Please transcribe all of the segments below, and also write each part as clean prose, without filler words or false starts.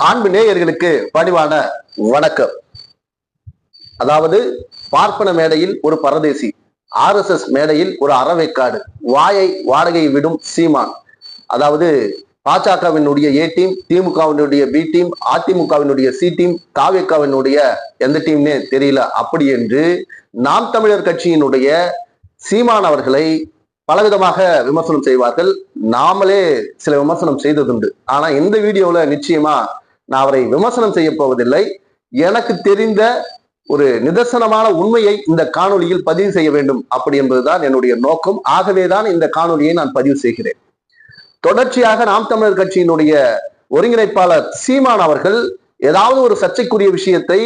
ஆண்பு நேயர்களுக்கு பணிவான வணக்கம். அதாவது பார்ப்பன மேடையில் ஒரு பரதேசி, RSS மேடையில் ஒரு அறவேக்காடு, வாயை வாடகை விடும் சீமான். அதாவது பாஜகவினுடைய A டீம், திமுகவினுடைய B டீம், அதிமுகவினுடைய C டீம், தாவேக்காவினுடைய எந்த டீம்னே தெரியல. அப்படி என்று நாம் தமிழர் கட்சியினுடைய சீமான் அவர்களை பலவிதமாக விமர்சனம் செய்வார்கள். நாமளே சில விமர்சனம் செய்ததுண்டு. ஆனா இந்த வீடியோல நிச்சயமா நான் அவரை விமர்சனம் செய்ய போவதில்லை. எனக்கு தெரிந்த ஒரு நிதர்சனமான உண்மையை இந்த காணொலியில் பதிவு செய்ய வேண்டும் அப்படி என்பதுதான் என்னுடைய நோக்கம். ஆகவேதான் இந்த காணொலியை நான் பதிவு செய்கிறேன். தொடர்ச்சியாக நாம் தமிழர் கட்சியினுடைய ஒருங்கிணைப்பாளர் சீமான் அவர்கள் ஏதாவது ஒரு சர்ச்சைக்குரிய விஷயத்தை,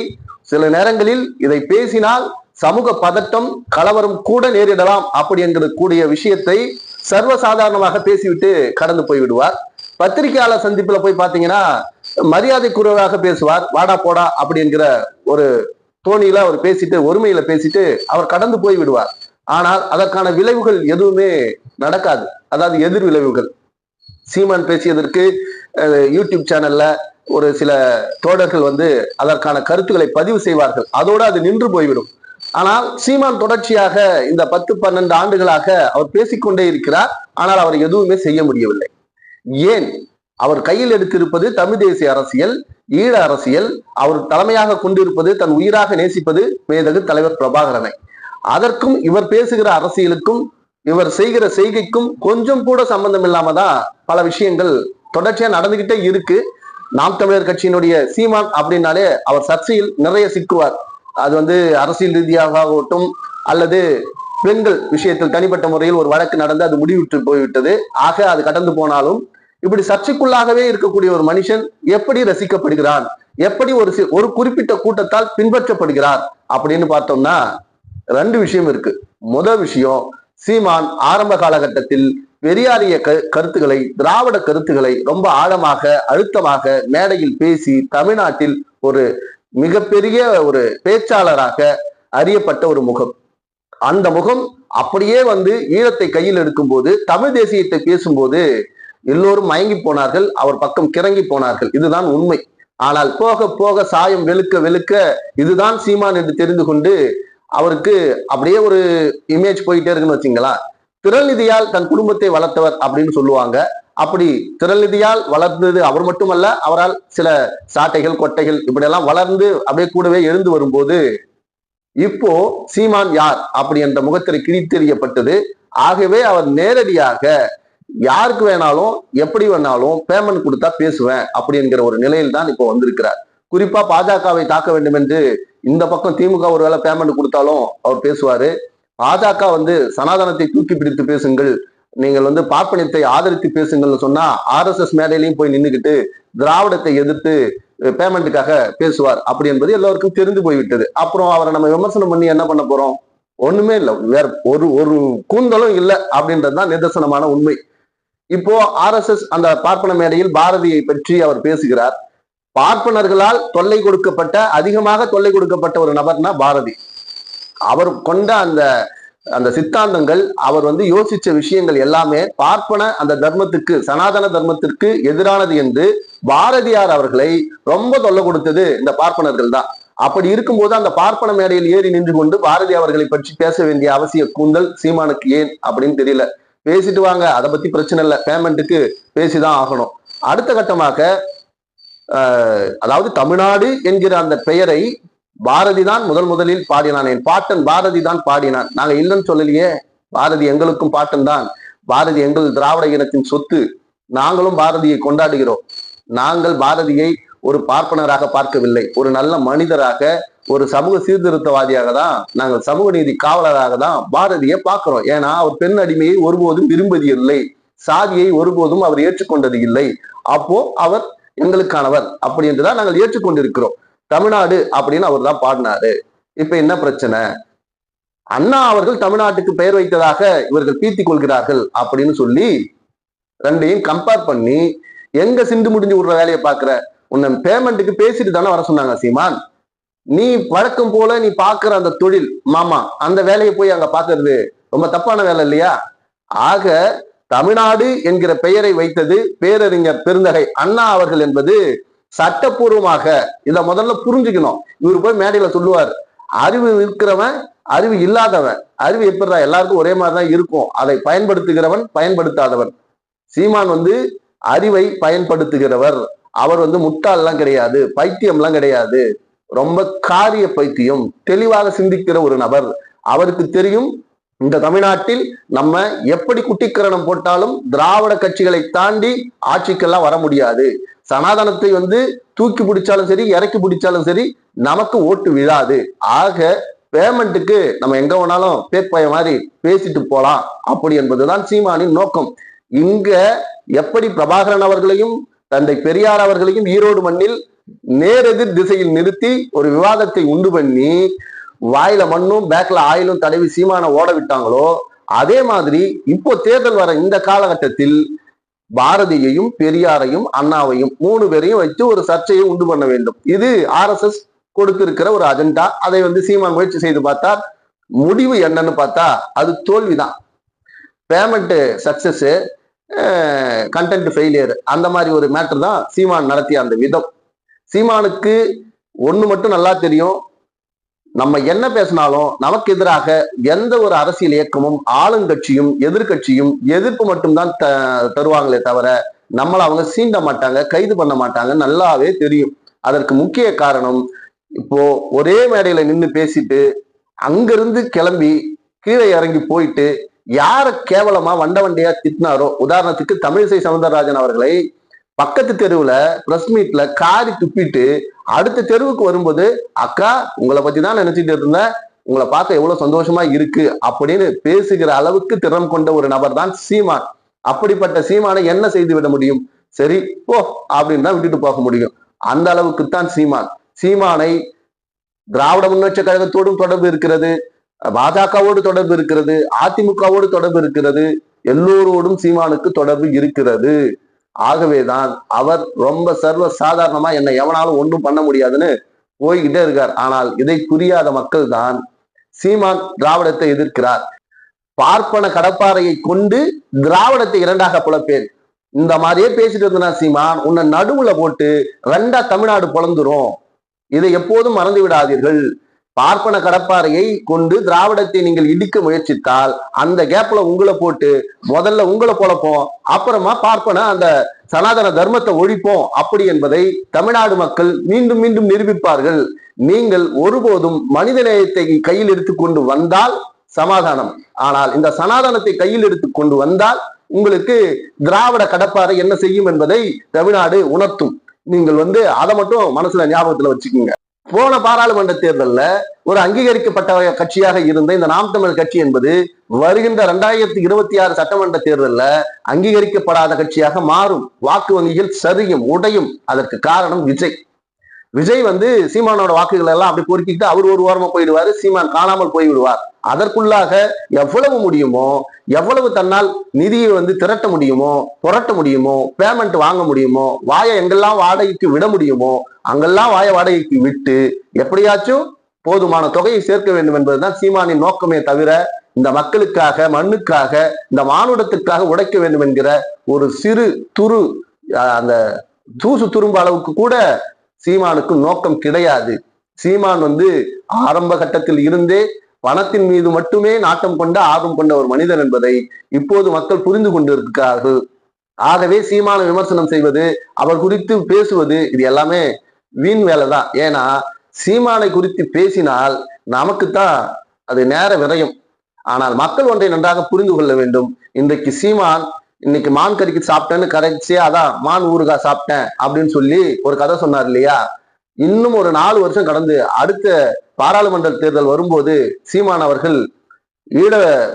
சில நேரங்களில் இதை பேசினால் சமூக பதட்டம், கலவரம் கூட நேரிடலாம் அப்படி என்கிற கூடிய விஷயத்தை சர்வசாதாரணமாக பேசிவிட்டு கடந்து போய்விடுவார். பத்திரிகையாளர் சந்திப்புல போய் பாத்தீங்கன்னா மரியாதைக்குறைவாக பேசுவார். வாடா போடா அப்படி என்கிற ஒரு தோணியில அவர் பேசிட்டு, ஒருமையில பேசிட்டு அவர் கடந்து போய் விடுவார். ஆனால் அதற்கான விளைவுகள் எதுவுமே நடக்காது. அதாவது எதிர் விளைவுகள். சீமான் பேசியதற்கு யூடியூப் சேனல்ல ஒரு சில தோழர்கள் அதற்கான கருத்துக்களை பதிவு செய்வார்கள். அதோடு அது நின்று போய்விடும். ஆனால் சீமான் தொடர்ச்சியாக இந்த 10-12 ஆண்டுகளாக அவர் பேசிக்கொண்டே இருக்கிறார். ஆனால் அவர் எதுவுமே செய்ய முடியவில்லை. ஏன்? அவர் கையில் எடுத்திருப்பது தமிழ் தேசிய அரசியல், ஈழ அரசியல். அவர் தலைமையாக கொண்டிருப்பது, தன் உயிராக நேசிப்பது மேதகு தலைவர் பிரபாகரனை. அதற்கும் இவர் பேசுகிற அரசியலுக்கும் இவர் செய்கிற செய்கைக்கும் கொஞ்சம் கூட சம்பந்தம் இல்லாம தான் பல விஷயங்கள் தொடர்ச்சியா நடந்துகிட்டே இருக்கு. நாம் தமிழர் கட்சியினுடைய சீமான் அப்படின்னாலே அவர் சர்ச்சையில் நிறைய சிக்குவார். அது அரசியல் ரீதியாகட்டும் அல்லது பெண்கள் விஷயத்தில் தனிப்பட்ட முறையில் ஒரு வழக்கு நடந்து அது முடிவுற்று போய்விட்டது. ஆக அது கடந்து போனாலும் இப்படி சர்ச்சைக்குள்ளாகவே இருக்கக்கூடிய ஒரு மனுஷன் எப்படி ரசிக்கப்படுகிறான், எப்படி ஒரு குறிப்பிட்ட கூட்டத்தால் பின்பற்றப்படுகிறார் அப்படின்னு பார்த்தோம்னா 2 விஷயம் இருக்கு. முதல் விஷயம், சீமான் ஆரம்ப காலகட்டத்தில் பெரியாரிய கருத்துக்களை, திராவிட கருத்துக்களை ரொம்ப ஆழமாக, அழுத்தமாக மேடையில் பேசி தமிழ்நாட்டில் ஒரு மிகப்பெரிய ஒரு பேச்சாளராக அறியப்பட்ட ஒரு முகம். அந்த முகம் அப்படியே ஈழத்தை கையில் எடுக்கும் போது, தமிழ் தேசியத்தை பேசும்போது எல்லோரும் மயங்கி போனார்கள், அவர் பக்கம் கிறங்கி போனார்கள். இதுதான் உண்மை. ஆனால் போக போக சாயம் வெளுக்க வெளுக்க இதுதான் சீமான் என்று தெரிந்து கொண்டு அவருக்கு அப்படியே ஒரு இமேஜ் போயிட்டே இருக்குன்னு வச்சுங்களா. திரள்நிதியால் தன் குடும்பத்தை வளர்த்தவர் அப்படின்னு சொல்லுவாங்க. அப்படி திரள்நிதியால் வளர்ந்தது அவர் மட்டுமல்ல, அவரால் சில சாட்டைகள், கொட்டைகள் இப்படியெல்லாம் வளர்ந்து அப்படியே கூடவே எழுந்து வரும்போது இப்போ சீமான் யார் அப்படி என்ற முகத்திரை கிழித்தெறியப்பட்டது. ஆகவே அவர் நேரடியாக யாருக்கு வேணாலும் எப்படி வேணாலும் பேமெண்ட் கொடுத்தா பேசுவேன் அப்படி என்கிற ஒரு நிலையில் தான் இப்போ வந்திருக்கிறார். குறிப்பா பாஜகவை தாக்க வேண்டும் என்று இந்த பக்கம் திமுக ஒருவேளை பேமெண்ட் கொடுத்தாலும் அவர் பேசுவாரு. பாஜக சனாதனத்தை தூக்கி பிடித்து பேசுங்கள், நீங்கள் பார்ப்பனத்தை ஆதரித்து பேசுங்கள்னு சொன்னா RSS மேடையிலையும் போய் நின்றுகிட்டு திராவிடத்தை எதிர்த்து பேமெண்ட்டுக்காக பேசுவார் அப்படி என்பது எல்லோருக்கும் தெரிந்து போய்விட்டது. அப்புறம் அவரை நம்ம விமர்சனம் பண்ணி என்ன பண்ண போறோம்? ஒண்ணுமே இல்லை, வேற ஒரு கூந்தலும் இல்லை அப்படின்றதுதான் நிதர்சனமான உண்மை. இப்போ RSS அந்த பார்ப்பன மேடையில் பாரதியை பற்றி அவர் பேசுகிறார். பார்ப்பனர்களால் தொல்லை கொடுக்கப்பட்ட, அதிகமாக தொல்லை கொடுக்கப்பட்ட ஒரு நபர்னா பாரதி. அவர் கொண்ட அந்த சித்தாந்தங்கள், அவர் யோசிச்ச விஷயங்கள் எல்லாமே பார்ப்பன அந்த தர்மத்துக்கு, சனாதன தர்மத்திற்கு எதிரானது என்று பாரதியார் அவர்களை ரொம்ப தொல்லை கொடுத்தது இந்த பார்ப்பனர்கள் தான். அப்படி இருக்கும்போது அந்த பார்ப்பன மேடையில் ஏறி நின்று கொண்டு பாரதி அவர்களை பற்றி பேச வேண்டிய அவசிய கூந்தல் சீமானுக்கு ஏன் அப்படின்னு தெரியல. பேசிட்டு வாங்க, அதை பத்தி பிரச்சனை இல்லை, பேமெண்ட்டுக்கு பேசிதான் ஆகணும். அடுத்த கட்டமாக அதாவது தமிழ்நாடு என்கிற அந்த பெயரை பாரதி தான் முதலில் பாடினான். என் பாட்டன் பாரதி தான் பாடினான். நாங்க இல்லைன்னு சொல்லலையே, பாரதி எங்களுக்கும் பாட்டன் தான். பாரதி எங்கள் திராவிட இனத்தின் சொத்து. நாங்களும் பாரதியை கொண்டாடுகிறோம். நாங்கள் பாரதியை ஒரு பார்ப்பனராக பார்க்கவில்லை, ஒரு நல்ல மனிதராக, ஒரு சமூக சீர்திருத்தவாதியாக தான், நாங்கள் சமூக நீதி காவலராக தான் பாரதியை பார்க்கிறோம். ஏன்னா அவர் பெண் அடிமையை ஒருபோதும் விரும்புவதில்லை, சாதியை ஒருபோதும் அவர் ஏற்றுக்கொண்டது இல்லை. அப்போ அவர் எங்களுக்கானவர் அப்படி என்றுதான் நாங்கள் ஏற்றுக்கொண்டிருக்கிறோம். தமிழ்நாடு அப்படின்னு அவர் தான் பாடினாரு. இப்ப என்ன பிரச்சனை? அண்ணா அவர்கள் தமிழ்நாட்டுக்கு பெயர் வைத்ததாக இவர்கள் பீத்திக் கொள்கிறார்கள் அப்படின்னு சொல்லி ரெண்டையும் கம்பேர் பண்ணி எங்க சிண்டு முடிஞ்சு விடுற வேலையை பாக்குற? உன்னை பேமெண்ட்டுக்கு பேசிட்டு தானே வர சொன்னாங்க சீமான். நீ வழக்கம் போல நீ பாக்குற அந்த தொழில் மாமா, அந்த வேலையை போய் அங்க பாக்குறது ரொம்ப தப்பான வேலை இல்லையா? ஆக தமிழ்நாடு என்கிற பெயரை வைத்தது பேரறிஞர் பெருந்தகை அண்ணா அவர்கள் என்பது சட்டப்பூர்வமாக இத முதல்ல புரிஞ்சுக்கணும். இவர் போய் மேடையில சொல்லுவார், அறிவு இருக்கிறவன் அறிவு இல்லாதவன், அறிவு எப்படிதான் எல்லாருக்கும் ஒரே மாதிரிதான் இருக்கும், அதை பயன்படுத்துகிறவன் பயன்படுத்தாதவன். சீமான் அறிவை பயன்படுத்துகிறவர். அவர் முட்டாள்லாம் கிடையாது, பைத்தியம்லாம் கிடையாது, ரொம்ப காரிய பைத்தியம், தெளிவாக சிந்திக்கிற ஒரு நபர். அவருக்கு தெரியும் இந்த தமிழ்நாட்டில் நம்ம எப்படி குட்டிக்கரணம் போட்டாலும் திராவிட கட்சிகளை தாண்டி ஆட்சிக்கெல்லாம் வர முடியாது. சனாதனத்தை தூக்கி பிடிச்சாலும் சரி, இறக்கி பிடிச்சாலும் சரி, நமக்கு ஓட்டு விழாது. ஆக பேமெண்ட்டுக்கு நம்ம எங்க வேணாலும் பேப்பய மாதிரி பேசிட்டு போலாம், அப்படி என்பதுதான் சீமானின் நோக்கம். இங்க எப்படி பிரபாகரன் அவர்களையும் தந்தை பெரியார் அவர்களையும் ஈரோடு மண்ணில் நேரெதிர் திசையில் நிறுத்தி ஒரு விவாதத்தை உண்டு பண்ணி வாயில மண்ணும் பேக்ல ஆயிலும் தடவி சீமான ஓட விட்டாங்களோ, அதே மாதிரி இப்போ தேர்தல் வர இந்த காலகட்டத்தில் பாரதியையும் பெரியாரையும் அண்ணாவையும் 3 பேரையும் வச்சு ஒரு சர்ச்சையை உண்டு பண்ண வேண்டும். இது RSS கொடுத்திருக்கிற ஒரு அஜெண்டா. அதை சீமான் முயற்சி செய்து பார்த்தார். முடிவு என்னன்னு பார்த்தா அது தோல்விதான். பேமெண்ட் சக்சஸ், கண்டென்ட் ஃபெயிலியர், அந்த மாதிரி ஒரு மேட்டர் தான் சீமான் நடத்திய அந்த விதம். சீமானுக்கு ஒண்ணு மட்டும் நல்லா தெரியும், நம்ம என்ன பேசினாலும் நமக்கு எதிராக எந்த ஒரு அரசியல் இயக்கமும் ஆளுங்கட்சியும் எதிர்கட்சியும் எதிர்ப்பு மட்டும்தான் தருவாங்களே தவிர நம்மளை அவங்க சீண்ட மாட்டாங்க, கைது பண்ண மாட்டாங்க, நல்லாவே தெரியும். அதற்கு முக்கிய காரணம், இப்போ ஒரே மேடையில நின்று பேசிட்டு அங்கிருந்து கிளம்பி கீழே இறங்கி போயிட்டு யார கேவலமா வண்டியா திட்டினாரோ, உதாரணத்துக்கு தமிழிசை சவுந்தரராஜன் அவர்களை பக்கத்து தெருவுல பிரஸ் மீட்ல காரி துப்பிட்டு அடுத்த தெருவுக்கு வரும்போது, அக்கா உங்களை பத்தி தான் நினைச்சிட்டு இருந்தேன், உங்களை பார்க்க எவ்வளவு சந்தோஷமா இருக்கு அப்படின்னு பேசுகிற அளவுக்கு திறம் கொண்ட ஒரு நபர் தான் சீமான். அப்படிப்பட்ட சீமானை என்ன செய்து விட முடியும்? சரி போ அப்படின்னு தான் விட்டுட்டு போக முடியும். அந்த அளவுக்குத்தான் சீமான். சீமானை திராவிட முன்னேற்ற கழகத்தோடும் தொடர்பு இருக்கிறது, பாஜகவோடு தொடர்பு இருக்கிறது, அதிமுகவோடு தொடர்பு இருக்கிறது, எல்லோரோடும் சீமானுக்கு தொடர்பு இருக்கிறது. ஆகவேதான் அவர் ரொம்ப சர்வ சாதாரணமா என்னை எவனாலும் ஒன்றும் பண்ண முடியாதுன்னு போய்கிட்டே இருக்கார். ஆனால் இதை புரியாத மக்கள் தான் சீமான் திராவிடத்தை எதிர்க்கிறார். பார்ப்பன கடப்பாறையை கொண்டு திராவிடத்தை இரண்டாக புலப்பேன், இந்த மாதிரியே பேசிட்டு இருந்தா சீமான் உன்னை நடுவுல போட்டு 2ஆ தமிழ்நாடு பொழந்துரும். இதை எப்போதும் மறந்து விடாதீர்கள். பார்ப்பன கடப்பாறையை கொண்டு திராவிடத்தை நீங்கள் இடிக்க முயற்சித்தால் அந்த கேப்ல உங்களை போட்டு முதல்ல உங்களை பொழப்போம், அப்புறமா பார்ப்பன அந்த சனாதன தர்மத்தை ஒழிப்போம் அப்படி என்பதை தமிழ்நாடு மக்கள் மீண்டும் மீண்டும் நிரூபிப்பார்கள். நீங்கள் ஒருபோதும் மனித நேயத்தை கையில் எடுத்துக்கொண்டு வந்தால் சமாதானம், ஆனால் இந்த சனாதனத்தை கையில் எடுத்துக்கொண்டு வந்தால் உங்களுக்கு திராவிட கடப்பாறை என்ன செய்யும் என்பதை தமிழ்நாடு உணர்த்தும். நீங்கள் அதை மட்டும் மனசுல ஞாபகத்துல வச்சுக்கோங்க. போன பாராளுமன்ற தேர்தல்ல ஒரு அங்கீகரிக்கப்பட்ட கட்சியாக இருந்த இந்த நாம் தமிழ் கட்சி என்பது வருகின்ற 2026 சட்டமன்ற தேர்தல்ல அங்கீகரிக்கப்படாத கட்சியாக மாறும். வாக்கு வங்கிகள் சரியும் உடையும். அதற்கு காரணம் விஜய். விஜய் சீமானோட வாக்குகள் எல்லாம் அப்படி பொறுக்கிட்டு அவர் ஒரு ஓரமா போயிடுவாரு, சீமான் காணாமல் போய்விடுவார். அதற்குள்ளாக எவ்வளவு முடியுமோ, எவ்வளவு தன்னால் நிதியை திரட்ட முடியுமோ, புரட்ட முடியுமோ, பேமெண்ட் வாங்க முடியுமோ, வாயை எங்கெல்லாம் வாடகைக்கு விட முடியுமோ அங்கெல்லாம் வாய வாடகைக்கு விட்டு எப்படியாச்சும் போதுமான தொகையை சேர்க்க வேண்டும் என்பதுதான் சீமானின் நோக்கமே தவிர இந்த மக்களுக்காக, மண்ணுக்காக, இந்த மானுடத்துக்காக உடைக்க வேண்டும் என்கிற ஒரு சிறு துரு, அந்த தூசு துரும்ப அளவுக்கு கூட சீமானுக்கு நோக்கம் கிடையாது. சீமான் ஆரம்ப கட்டத்தில் இருந்தே பணத்தின் மீது மட்டுமே நாட்டம் கொண்ட ஆர்வம் கொண்ட ஒரு மனிதன் என்பதை இப்போது மக்கள் புரிந்து கொண்டிருக்கிறார்கள். ஆகவே சீமான விமர்சனம் செய்வது, அவர் குறித்து பேசுவது, இது எல்லாமே வீண் வேலைதான். ஏன்னா சீமானை குறித்து பேசினால் நமக்குத்தான் அது நேர விரயம். ஆனால் மக்கள் ஒன்றை நன்றாக புரிந்து கொள்ள வேண்டும். இன்றைக்கு சீமான் இன்னைக்கு மான் கறிக்கு சாப்பிட்டேன்னு கரைச்சியா அதான் மான் ஊறுகாய் சாப்பிட்டேன் அப்படின்னு சொல்லி ஒரு கதை சொன்னார் இல்லையா? இன்னும் ஒரு 4 வருஷம் கடந்து அடுத்த பாராளுமன்ற தேர்தல் வரும்போது சீமான் அவர்கள் ஈழ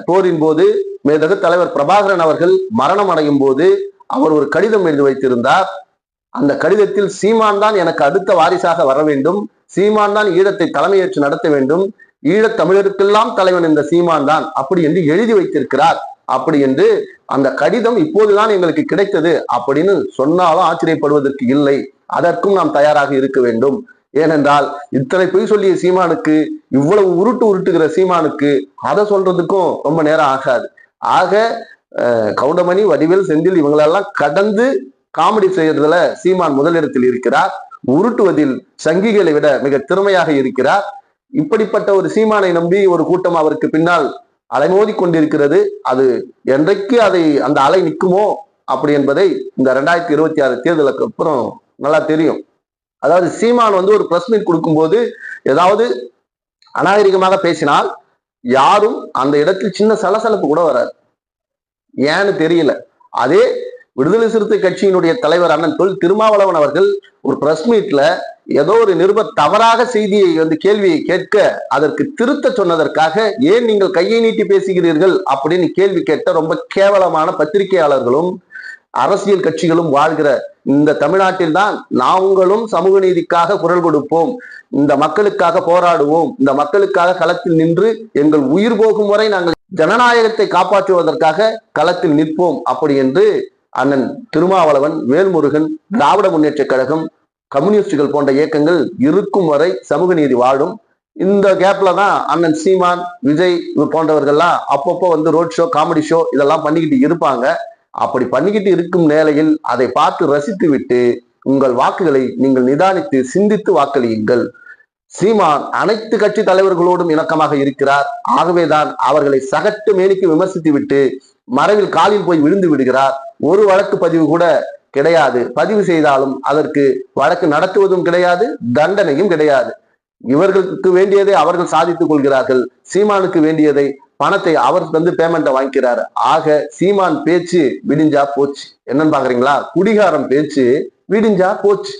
போரின் போது மேதகு தலைவர் பிரபாகரன் அவர்கள் மரணம் அடையும் போது அவர் ஒரு கடிதம் எழுதி வைத்திருந்தார். அந்த கடிதத்தில் சீமான் தான் எனக்கு அடுத்த வாரிசாக வர வேண்டும், சீமான் தான் ஈழத்தை தலைமையேற்று நடத்த வேண்டும், ஈழத் தமிழருக்கெல்லாம் தலைவன் இந்த சீமான் தான் அப்படி என்று எழுதி வைத்திருக்கிறார். அப்படி என்று அந்த கடிதம் இப்போதுதான் எங்களுக்கு கிடைத்தது அப்படின்னு சொன்னாலும் ஆச்சரியப்படுவதற்கு இல்லை. அதற்கும் நாம் தயாராக இருக்க வேண்டும். ஏனென்றால் இத்தனை பொய் சொல்லிய சீமானுக்கு, இவ்வளவு உருட்டுகிற சீமானுக்கு அதை சொல்றதுக்கும் ரொம்ப நேரம் ஆகாது. ஆக கவுண்டமணி, வடிவேல், செந்தில் இவங்களெல்லாம் கடந்து காமெடி செய்யறதுல சீமான் முதலிடத்தில் இருக்கிறார். உருட்டுவதில் சங்கிகளை விட மிக திறமையாக இருக்கிறார். இப்படிப்பட்ட ஒரு சீமானை நம்பி ஒரு கூட்டம் அவருக்கு பின்னால் அலைமோதி கொண்டிருக்கிறது. அது என்றைக்கு அந்த அலை நிற்குமோ அப்படி என்பதை இந்த 2026 தேர்தலுக்கு அப்புறம் நல்லா தெரியும். அதாவது சீமான் ஒரு பிரஸ் மீட் கொடுக்கும்போது ஏதாவது அநாகரிகமாக பேசினால் யாரும் அந்த இடத்தில் சின்ன சலசலப்பு கூட வராது. ஏன்னு தெரியல. அதே விடுதலை சிறுத்தை கட்சியினுடைய தலைவர் அண்ணன் தொல் திருமாவளவன் அவர்கள் ஒரு பிரஸ் மீட்ல ஏதோ ஒரு நிருபர் தவறாக செய்தியை கேள்வியை கேட்க அதற்கு திருத்த சொன்னதற்காக ஏன் நீங்கள் கையை நீட்டி பேசுகிறீர்கள் அப்படின்னு கேள்வி கேட்ட ரொம்ப கேவலமான பத்திரிகையாளர்களும் அரசியல் கட்சிகளும் வாழ்கிற இந்த தமிழ்நாட்டில் தான் நாங்களும் சமூக நீதிக்காக குரல் கொடுப்போம், இந்த மக்களுக்காக போராடுவோம், இந்த மக்களுக்காக களத்தில் நின்று எங்கள் உயிர் போகும் வரை நாங்கள் ஜனநாயகத்தை காப்பாற்றுவதற்காக களத்தில் நிற்போம் அப்படி என்று அண்ணன் திருமாவளவன், வேல்முருகன், திராவிட முன்னேற்ற கழகம், கம்யூனிஸ்டுகள் போன்ற இயக்கங்கள் இருக்கும் வரை சமூக நீதி வாழும். இந்த கேப்ல தான் அண்ணன் சீமான், விஜய் போன்றவர்கள்லாம் அப்பப்போ ரோட் ஷோ, காமெடி ஷோ இதெல்லாம் பண்ணிக்கிட்டு இருப்பாங்க. அப்படி பண்ணிக்கிட்டு இருக்கும் நிலையில் அதை பார்த்து ரசித்து விட்டு உங்கள் வாக்குகளை நீங்கள் நிதானித்து சிந்தித்து வாக்களியுங்கள். சீமான் அனைத்து கட்சி தலைவர்களோடும் இணக்கமாக இருக்கிறார். ஆகவேதான் அவர்களை சகட்டு மேனிக்கு விமர்சித்து விட்டு மறைவில் காலில் போய் விழுந்து விடுகிறார். ஒரு வழக்கு பதிவு கூட கிடையாது. பதிவு செய்தாலும் அதற்கு வழக்கு நடத்துவதும் கிடையாது, தண்டனையும் கிடையாது. இவர்களுக்கு வேண்டியதை அவர்கள் சாதித்துக் கொள்கிறார்கள். சீமானுக்கு வேண்டியதை பணத்தை அவர் பேமெண்ட்டை வாங்கிக்கிறாரு. ஆக சீமான் பேச்சு விடிஞ்சா போச்சு. என்னன்னு பாக்குறீங்களா? குடிகாரம் பேச்சு விடிஞ்சா போச்சு.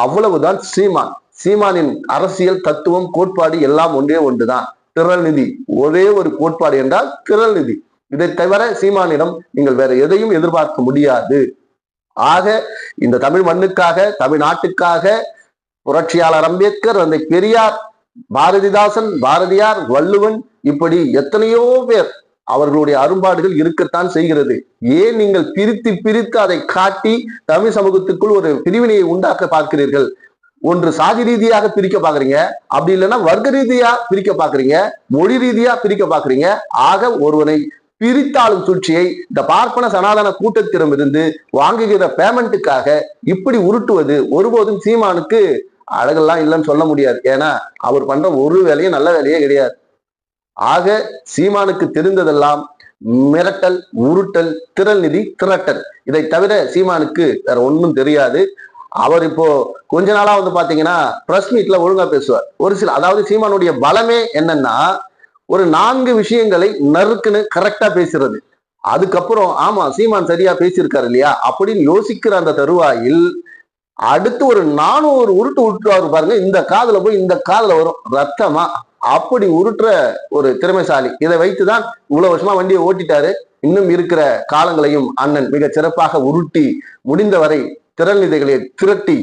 அவ்வளவுதான் சீமான். சீமானின் அரசியல் தத்துவம், கோட்பாடு எல்லாம் ஒன்றே ஒன்றுதான், திரள் நிதி. ஒரே ஒரு கோட்பாடு என்றால் திரள் நிதி. இதை தவிர சீமானிடம் நீங்கள் வேற எதையும் எதிர்பார்க்க முடியாது. ஆக இந்த தமிழ் மண்ணுக்காக, தமிழ்நாட்டுக்காக புரட்சியாளர் அம்பேத்கர், தந்தை பெரியார், பாரதிதாசன், பாரதியார், வள்ளுவன் இப்படி எத்தனையோ பேர் அவர்களுடைய அரும்பாடுகள் இருக்கத்தான் செய்கிறது. ஏன் நீங்கள் பிரித்து பிரித்து அதை காட்டி தமிழ் சமூகத்துக்குள் ஒரு பிரிவினையை உண்டாக்க பார்க்கிறீர்கள்? ஒன்று சாதி ரீதியாக பிரிக்க பாக்குறீங்க, அப்படி இல்லைன்னா வர்க்க ரீதியா பிரிக்க பாக்குறீங்க, மொழி ரீதியா பிரிக்க பாக்குறீங்க. ஆக ஒருவனை பிரித்தாளும் சூழ்ச்சியை இந்த பார்ப்பன சனாதன கூட்டத்திடமிருந்து வாங்குகிற பேமெண்ட்டுக்காக இப்படி உருட்டுவது ஒருபோதும் சீமானுக்கு அழகெல்லாம் இல்லைன்னு சொல்ல முடியாது. ஏன்னா அவர் பண்ற ஒரு வேலையும் நல்ல வேலையே கிடையாது. ஆக சீமானுக்கு தெரிந்ததெல்லாம் மிரட்டல், உருட்டல், திரள் நிதி திரட்டல். இதை தவிர சீமானுக்கு வேற ஒன்றும் தெரியாது. அவர் இப்போ கொஞ்ச நாளா பாத்தீங்கன்னா பிரஸ் மீட்ல ஒழுங்கா பேசுவார். ஒரு சில, அதாவது சீமானுடைய பலமே என்னன்னா ஒரு 4 விஷயங்களை நறுக்குன்னு கரெக்டா பேசுறது. அதுக்கப்புறம் ஆமா சீமான் சரியா பேசியிருக்காரு இல்லையா அப்படின்னு யோசிக்கிற அந்த தருவாயில் அடுத்து ஒரு 400 உருட்டு உருட்டுவாரு பாருங்க. இந்த காதுல போய் இந்த காதுல வரும் ரத்தமா. அப்படி உருட்டுற ஒரு திறமைசாலி. இதை வைத்துதான் இவ்வளவு வருஷமா வண்டியை ஓட்டிட்டாரு. இன்னும் இருக்கிற காலங்களையும் அண்ணன் மிக சிறப்பாக உருட்டி முடிந்தவரை திரள் நிதிகளை திரட்டி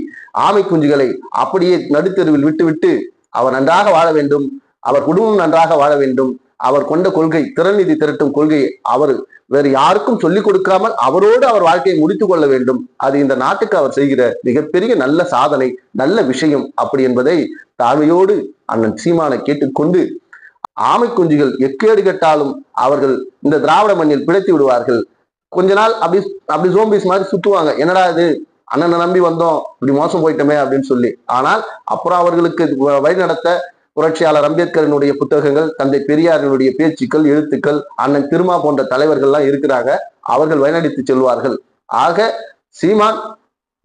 ஆமை குஞ்சுகளை அப்படியே நடுத்தெருவில் விட்டு அவர் நன்றாக வாழ வேண்டும், அவர் குடும்பம் நன்றாக வாழ வேண்டும். அவர் கொண்ட கொள்கை, திரள் நிதி திரட்டும் கொள்கை, அவர் வேறு யாருக்கும் சொல்லிக் கொடுக்காமல் அவரோடு அவர் வாழ்க்கையை முடித்துக் கொள்ள வேண்டும். அது இந்த நாட்டுக்கு அவர் செய்கிற மிகப்பெரிய நல்ல சாதனை, நல்ல விஷயம் அப்படி என்பதை தாழ்மையோடு அண்ணன் சீமானை கேட்டுக்கொண்டு, ஆமை குஞ்சுகள் எக்கேடு கெட்டாலும் அவர்கள் இந்த திராவிட மண்ணில் பிழைத்து விடுவார்கள். கொஞ்ச நாள் அப்படி ஜோம்பிஸ் மாதிரி சுத்துவாங்க. என்னடா இது, அண்ணனை நம்பி வந்தோம், இப்படி மோசம் போயிட்டோமே அப்படின்னு சொல்லி. ஆனால் அப்புறம் அவர்களுக்கு வழி நடத்த புரட்சியாளர் அம்பேத்கரினுடைய புத்தகங்கள், தந்தை பெரியாரினுடைய பேச்சுக்கள், எழுத்துக்கள், அண்ணன் திருமா போன்ற தலைவர்கள்லாம் இருக்கிறாங்க. அவர்கள் வழிநடத்தி செல்வார்கள். ஆக சீமான்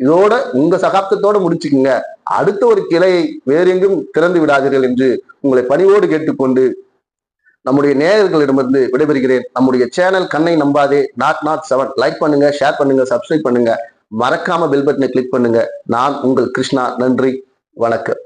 இதோட உங்க சகாப்தத்தோட முடிச்சுக்குங்க. அடுத்த ஒரு கிளையை வேற எங்கும் திறந்து விடாதீர்கள் என்று உங்களை பணிவோடு கேட்டுக்கொண்டு நம்முடைய நேயர்களிடமிருந்து விடைபெறுகிறேன். நம்முடைய சேனல் கண்ணை நம்பாதே .7 லைக் பண்ணுங்க, ஷேர் பண்ணுங்க, சப்ஸ்கிரைப் பண்ணுங்க, மறக்காம பெல் பட்டனை கிளிக் பண்ணுங்க. நான் உங்கள் கிருஷ்ணா. நன்றி, வணக்கம்.